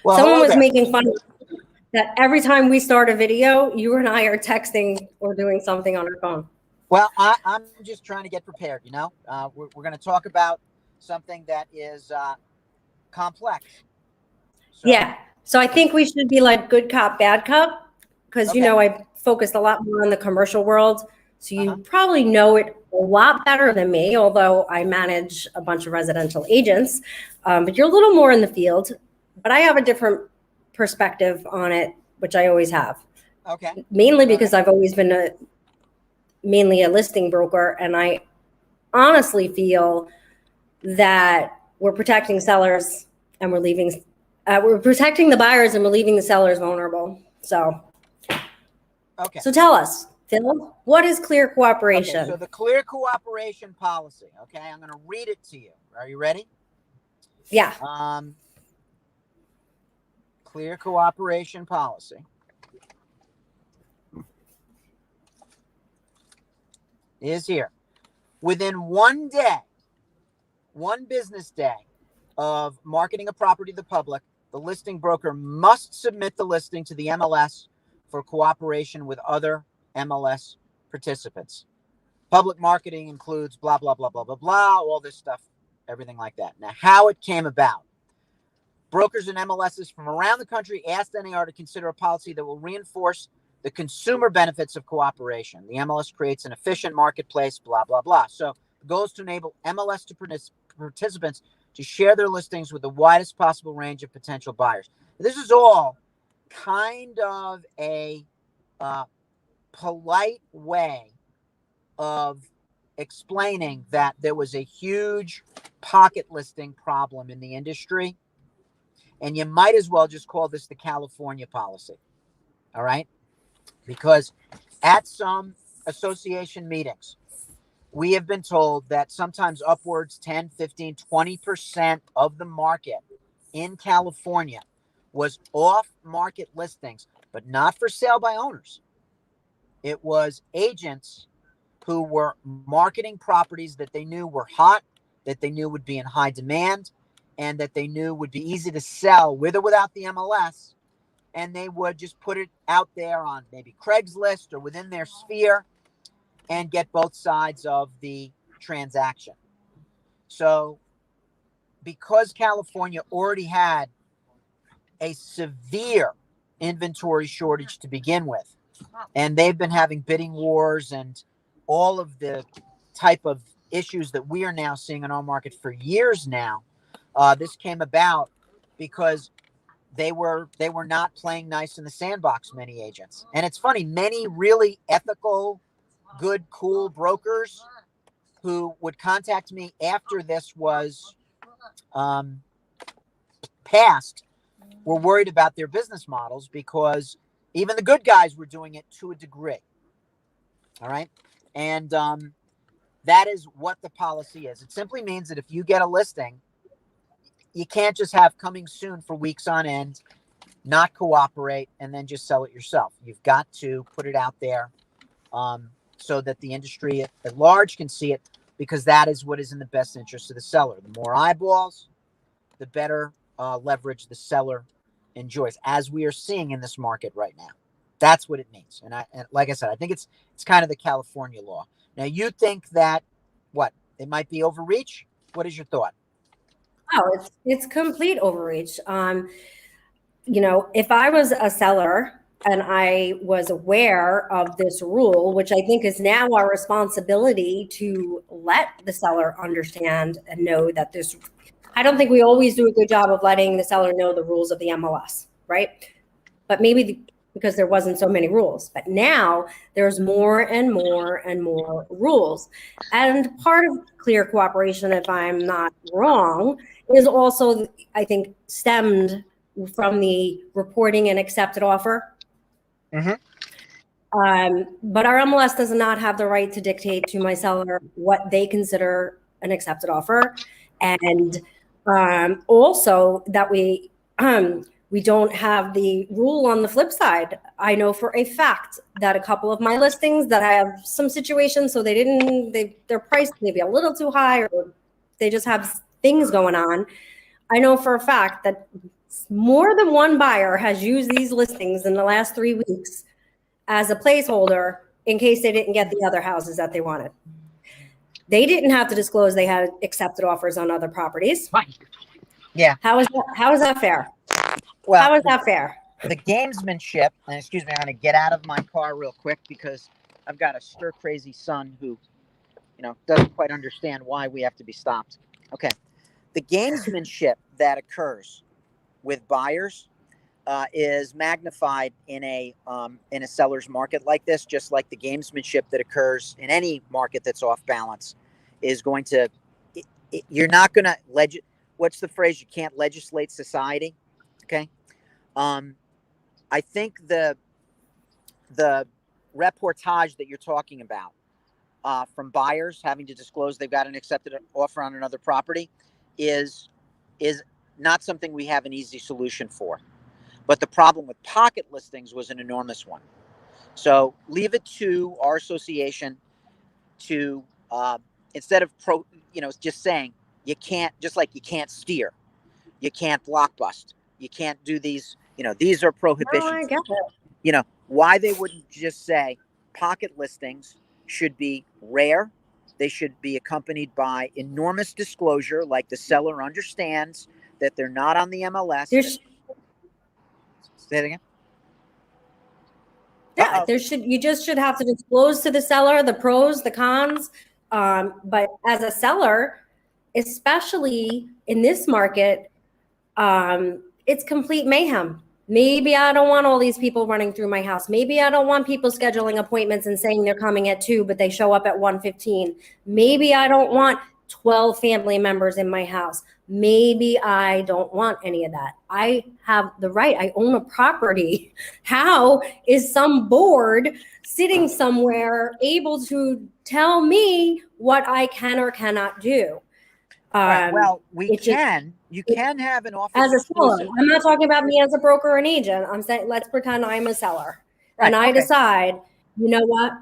Well, Someone hello was there. making fun of that every time we start a video, you and I are texting or doing something on our phone. Well, I'm just trying to get prepared, you know. We're going to talk about something that is complex. So, Yeah. So I think we should be like good cop, bad cop, because, okay. you know, I focused a lot more on the commercial world. So you probably know it a lot better than me, although I manage a bunch of residential agents. But you're a little more in the field. But I have a different perspective on it, which I always have. Okay. Mainly because I've always been mainly a listing broker. And I honestly feel that we're protecting sellers and we're protecting the buyers and we're leaving the sellers vulnerable. So tell us, Phil, what is clear cooperation? Okay, so the clear cooperation policy. Okay, I'm going to read it to you. Are you ready? Yeah. Clear cooperation policy is here. Within 1 day, 1 business day of marketing a property to the public, the listing broker must submit the listing to the MLS for cooperation with other MLS participants. Public marketing includes blah, blah, blah, blah, blah, blah, all this stuff, everything like that. Now, how it came about. Brokers and MLSs from around the country asked NAR to consider a policy that will reinforce the consumer benefits of cooperation. The MLS creates an efficient marketplace, blah, blah, blah. So the goal is to enable MLS participants to share their listings with the widest possible range of potential buyers. This is all kind of a polite way of explaining that there was a huge pocket listing problem in the industry. And you might as well just call this the California policy. All right? Because at some association meetings, we have been told that sometimes upwards 10, 15, 20% of the market in California was off-market listings, but not for sale by owners. It was agents who were marketing properties that they knew were hot, that they knew would be in high demand, and that they knew would be easy to sell with or without the MLS. And they would just put it out there on maybe Craigslist or within their sphere and get both sides of the transaction. So because California already had a severe inventory shortage to begin with, and they've been having bidding wars and all of the type of issues that we are now seeing in our market for years now, this came about because they were not playing nice in the sandbox, many agents. And it's funny, many really ethical, good, cool brokers who would contact me after this was passed were worried about their business models because even the good guys were doing it to a degree. All right. And that is what the policy is. It simply means that if you get a listing, you can't just have coming soon for weeks on end, not cooperate, and then just sell it yourself. You've got to put it out there so that the industry at large can see it, because that is what is in the best interest of the seller. The more eyeballs, the better leverage the seller enjoys, as we are seeing in this market right now. That's what it means. And like I said, I think it's kind of the California law. Now, you think that it might be overreach? What is your thought? Oh, it's complete overreach. You know, if I was a seller and I was aware of this rule, which I think is now our responsibility to let the seller understand and know that this, I don't think we always do a good job of letting the seller know the rules of the MLS, right? But maybe because there wasn't so many rules, but now there's more and more and more rules. And part of clear cooperation, if I'm not wrong, is also, I think, stemmed from the reporting and accepted offer. Mm-hmm. But our MLS does not have the right to dictate to my seller what they consider an accepted offer. And also that we don't have the rule on the flip side. I know for a fact that a couple of my listings that have some situations, so they're priced maybe a little too high, or they just have things going on. I know for a fact that More than one buyer has used these listings in the last 3 weeks as a placeholder in case they didn't get the other houses that they wanted. They didn't have to disclose they had accepted offers on other properties. Right. Yeah. How is that fair? Well, how is that fair? The gamesmanship, and excuse me, I'm going to get out of my car real quick because I've got a stir crazy son who, doesn't quite understand why we have to be stopped. Okay. The gamesmanship that occurs with buyers is magnified in a seller's market like this, just like the gamesmanship that occurs in any market that's off balance is going to. You're not going to what's the phrase? You can't legislate society. Okay. I think the reportage that you're talking about from buyers having to disclose they've got an accepted offer on another property is not something we have an easy solution for. But the problem with pocket listings was an enormous one. So leave it to our association to instead of just saying you can't, just like you can't steer, you can't blockbust, you can't do these. These are prohibitions. Oh, I get it. Why they wouldn't just say pocket listings should be rare. They should be accompanied by enormous disclosure, like the seller understands that they're not on the MLS. Say it again. Yeah, you just should have to disclose to the seller the pros, the cons. But as a seller, especially in this market, it's complete mayhem. Maybe I don't want all these people running through my house. Maybe I don't want people scheduling appointments and saying they're coming at 2, but they show up at 1:15. Maybe I don't want 12 family members in my house. Maybe I don't want any of that. I have the right. I own a property. How is some board sitting somewhere able to tell me what I can or cannot do? Right. Well, you can have an offer as a seller. I'm not talking about me as a broker or an agent. I'm saying let's pretend I'm a seller, and I decide, you know what?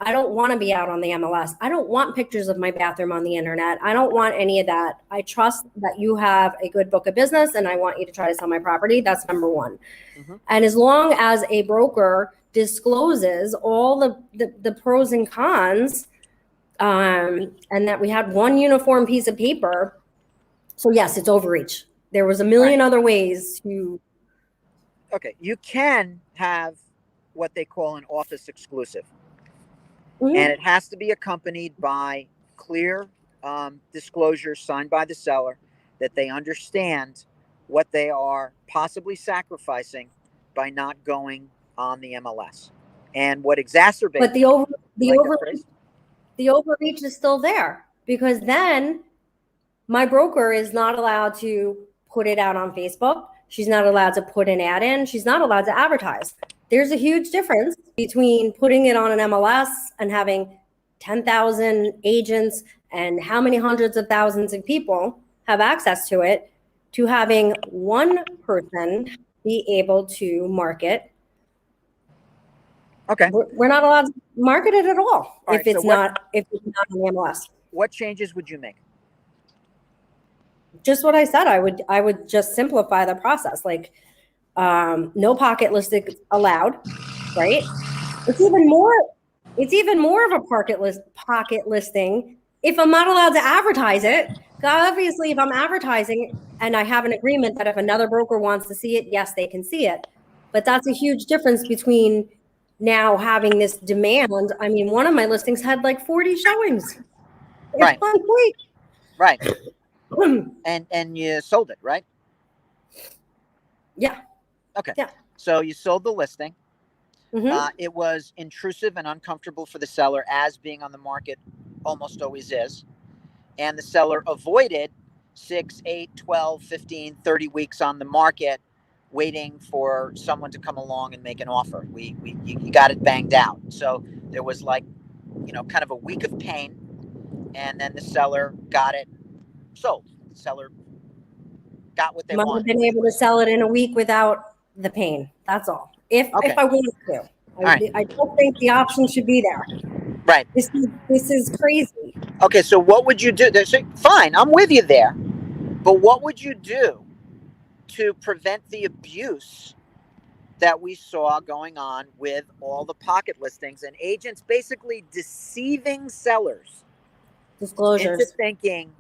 I don't want to be out on the MLS. I don't want pictures of my bathroom on the internet. I don't want any of that. I trust that you have a good book of business, and I want you to try to sell my property. That's number one. Mm-hmm. And as long as a broker discloses all the pros and cons, and that we had one uniform piece of paper. So yes, it's overreach. There was a million other ways to. Okay, you can have what they call an office exclusive. Mm-hmm. And it has to be accompanied by clear disclosure signed by the seller that they understand what they are possibly sacrificing by not going on the MLS. And what exacerbates. But the overreach is still there, because then my broker is not allowed to put it out on Facebook. She's not allowed to put an ad in. She's not allowed to advertise. There's a huge difference between putting it on an MLS and having 10,000 agents and how many hundreds of thousands of people have access to it, to having one person be able to market. Okay. We're not allowed to market it at all if it's not on the MLS. What changes would you make? Just what I said. I would just simplify the process. Like no pocket listing allowed, right? It's even more of a pocket listing if I'm not allowed to advertise it. Obviously, if I'm advertising and I have an agreement that if another broker wants to see it, yes, they can see it. But that's a huge difference between now having this demand. I mean, one of my listings had like 40 showings. Right. 1 week. Right. And you sold it, right? Yeah. Okay. Yeah. So you sold the listing. Mm-hmm. It was intrusive and uncomfortable for the seller, as being on the market almost always is. And the seller avoided 6, 8, 12, 15, 30 weeks on the market waiting for someone to come along and make an offer. You got it banged out. So there was kind of a week of pain, and then the seller got it sold. The seller got what they wanted. Have been able to sell it in a week without the pain. That's all. If I wanted to. I don't think the option should be there. Right. This is crazy. Okay, so what would you do? Fine, I'm with you there. But what would you do to prevent the abuse that we saw going on with all the pocket listings and agents basically deceiving sellers into Disclosures. thinking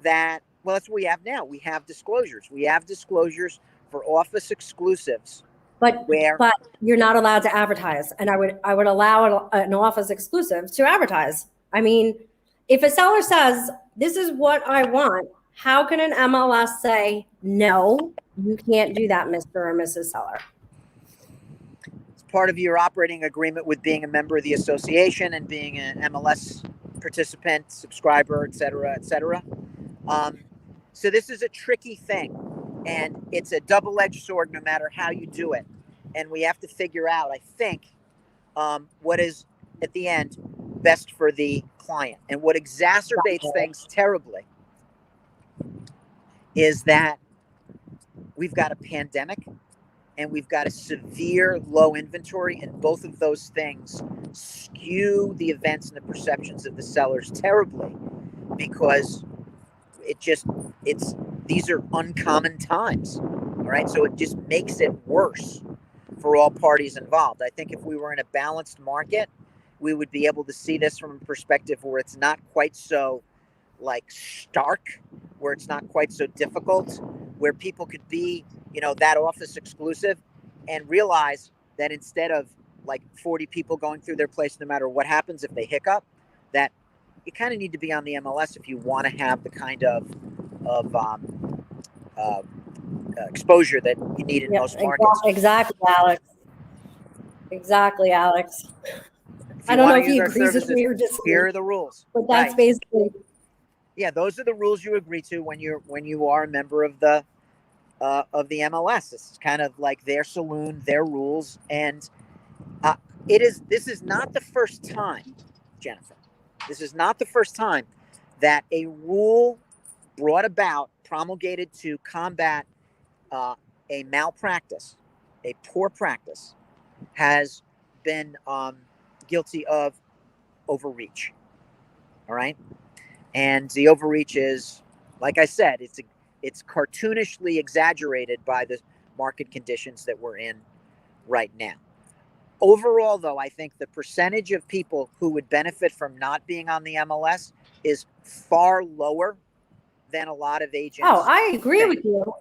that, well, that's what we have now. We have disclosures. We have disclosures for office exclusives. But where you're not allowed to advertise, and I would allow an office exclusive to advertise. I mean, if a seller says this is what I want, how can an MLS say no? You can't do that, Mr. or Mrs. Seller. it's part of your operating agreement with being a member of the association and being an MLS participant, subscriber, et cetera, et cetera. So this is a tricky thing, and it's a double-edged sword no matter how you do it. And we have to figure out, I think, what is, at the end, best for the client. And what exacerbates things terribly is that we've got a pandemic and we've got a severe low inventory, and both of those things skew the events and the perceptions of the sellers terribly, because these are uncommon times. All right. So it just makes it worse for all parties involved. I think if we were in a balanced market, we would be able to see this from a perspective where it's not quite so like stark, where it's not quite so difficult, where people could be, that office exclusive and realize that instead of like 40 people going through their place, no matter what happens, if they hiccup, that you kind of need to be on the MLS if you want to have the kind of exposure that you need in most markets. Exactly, Alex. Exactly, Alex. I don't know if he agrees with me or just here are the rules. But that's basically. Yeah, those are the rules you agree to when you are a member of the MLS. This is kind of like their saloon, their rules, and this is not the first time, Jennifer. This is not the first time that a rule brought about, promulgated to combat a malpractice, a poor practice, has been guilty of overreach. All right. And the overreach is, like I said, it's cartoonishly exaggerated by the market conditions that we're in right now. Overall, though, I think the percentage of people who would benefit from not being on the MLS is far lower than a lot of agents. Oh, I agree with you.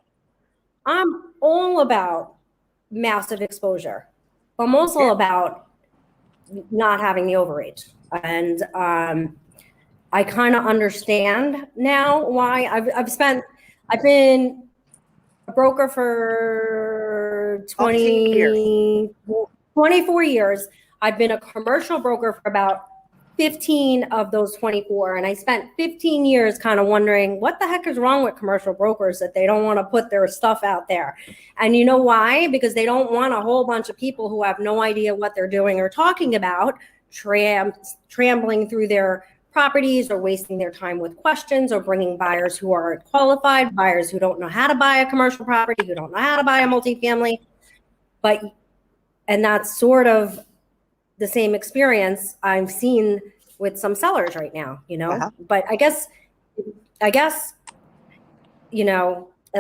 I'm all about massive exposure. I'm also about not having the overreach. And I kind of understand now why I've been a broker for 24 years. I've been a commercial broker for about 15 of those 24. And I spent 15 years kind of wondering what the heck is wrong with commercial brokers that they don't want to put their stuff out there. And you know why? Because they don't want a whole bunch of people who have no idea what they're doing or talking about, trambling through their properties or wasting their time with questions, or bringing buyers who aren't qualified, buyers who don't know how to buy a commercial property, who don't know how to buy a multifamily. And that's sort of the same experience I've seen with some sellers right now, But I guess, at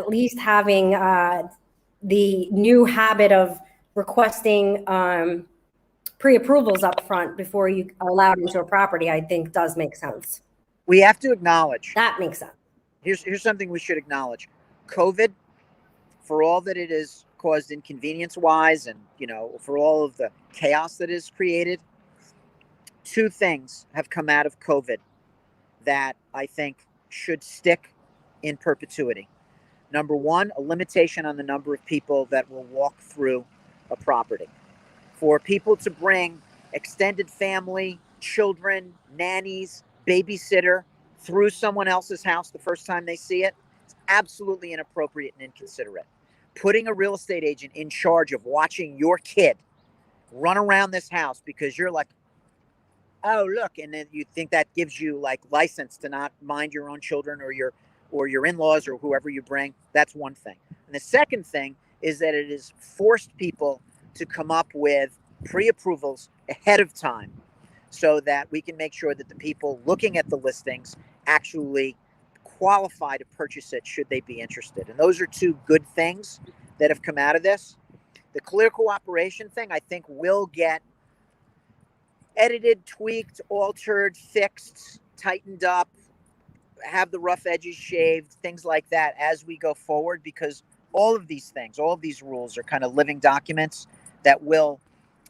least having the new habit of requesting pre-approvals up front before you are allowed into a property, I think does make sense. We have to acknowledge. That makes sense. Here's something we should acknowledge. COVID, for all that it has caused inconvenience-wise and, for all of the chaos that is created, two things have come out of COVID that I think should stick in perpetuity. Number one, a limitation on the number of people that will walk through a property. For people to bring extended family, children, nannies, babysitter through someone else's house the first time they see it, it's absolutely inappropriate and inconsiderate. Putting a real estate agent in charge of watching your kid run around this house because you're like, oh, look, and then you think that gives you like license to not mind your own children or your in-laws or whoever you bring. That's one thing. And the second thing is that it has forced people to come up with pre-approvals ahead of time so that we can make sure that the people looking at the listings actually qualify to purchase it should they be interested. And those are two good things that have come out of this. The clear cooperation thing, I think, will get edited, tweaked, altered, fixed, tightened up, have the rough edges shaved, things like that as we go forward, because all of these things, all of these rules are kind of living documents that will,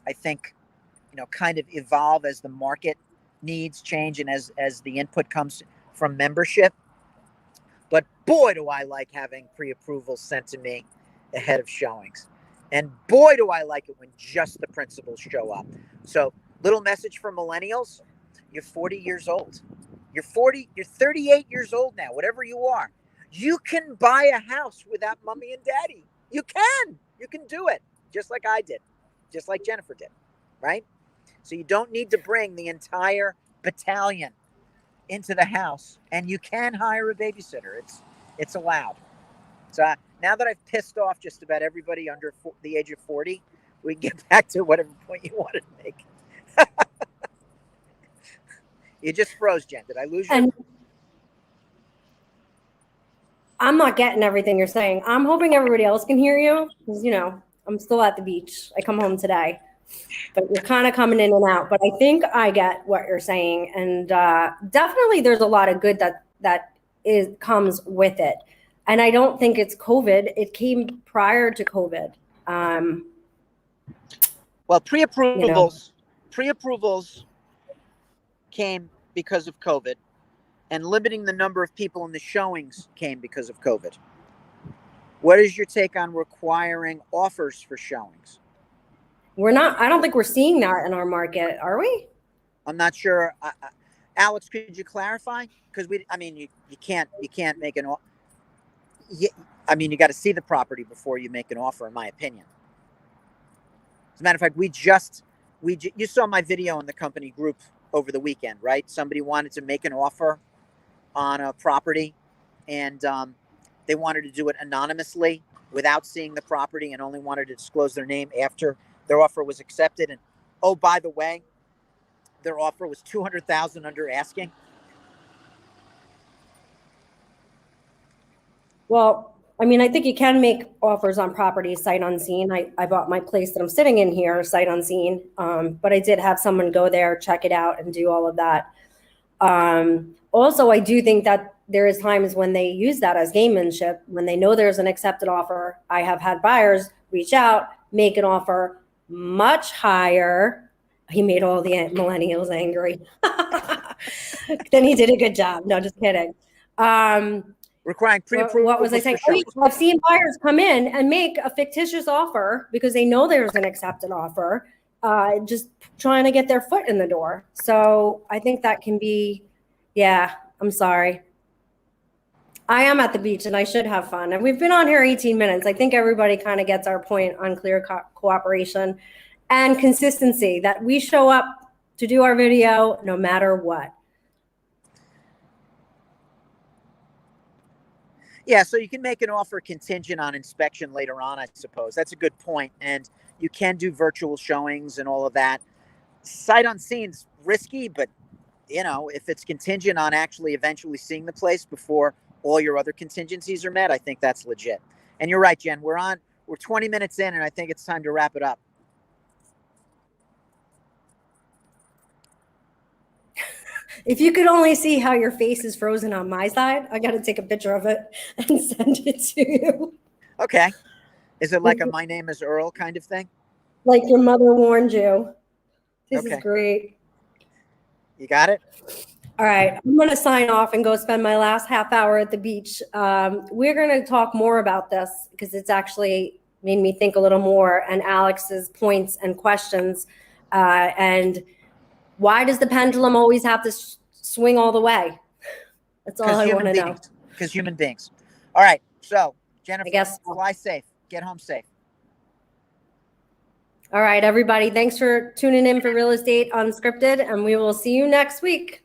I think, kind of evolve as the market needs change and as the input comes from membership. But boy, do I like having pre-approvals sent to me ahead of showings. And boy, do I like it when just the principals show up. So, little message for millennials: you're 40 years old. You're 38 years old now, whatever you are. You can buy a house without mommy and daddy. You can do it, just like I did, just like Jennifer did, right? So you don't need to bring the entire battalion into the house, and you can hire a babysitter. It's allowed. So now that I've pissed off just about everybody under the age of 40, we can get back to whatever point you wanted to make. You just froze, Jen. Did I lose you? And I'm not getting everything you're saying. I'm hoping everybody else can hear you because, I'm still at the beach. I come home today, but you're kind of coming in and out. But I think I get what you're saying. And definitely there's a lot of good that comes with it. And I don't think it's COVID. It came prior to COVID. Well, pre-approvals came because of COVID, and limiting the number of people in the showings came because of COVID. What is your take on requiring offers for showings? I don't think we're seeing that in our market, are we? I'm not sure. Alex, could you clarify? Because you can't make an offer. You got to see the property before you make an offer, in my opinion. As a matter of fact, you saw my video in the company group over the weekend, right? Somebody wanted to make an offer on a property, and they wanted to do it anonymously without seeing the property and only wanted to disclose their name after their offer was accepted. And oh, by the way, their offer was $200,000 under asking. Well, I think you can make offers on properties sight unseen. I bought my place that I'm sitting in here sight unseen, but I did have someone go there, check it out, and do all of that. Also, I do think that there is times when they use that as gamemanship. When they know there's an accepted offer, I have had buyers reach out, make an offer much higher. He made all the millennials angry. Then he did a good job. No, just kidding. Requiring pre-approval. What was I saying? I've seen buyers come in and make a fictitious offer because they know there's an accepted offer, just trying to get their foot in the door. So I think that can be, I'm sorry. I am at the beach and I should have fun. And we've been on here 18 minutes. I think everybody kind of gets our point on clear cooperation and consistency, that we show up to do our video no matter what. Yeah, so you can make an offer contingent on inspection later on, I suppose. That's a good point. And you can do virtual showings and all of that. Sight unseen's risky, but, if it's contingent on actually eventually seeing the place before all your other contingencies are met, I think that's legit. And you're right, Jen. We're 20 minutes in, and I think it's time to wrap it up. If you could only see how your face is frozen on my side, I got to take a picture of it and send it to you. Okay. Is it like a "my name is Earl" kind of thing? Like your mother warned you. This is great. You got it? All right. I'm going to sign off and go spend my last half hour at the beach. We're going to talk more about this because it's actually made me think a little more, and Alex's points and questions. And why does the pendulum always have to swing all the way? That's all I want to know. Because human beings. All right. So, Jennifer, I guess fly safe. Get home safe. All right, everybody. Thanks for tuning in for Real Estate Unscripted, and we will see you next week.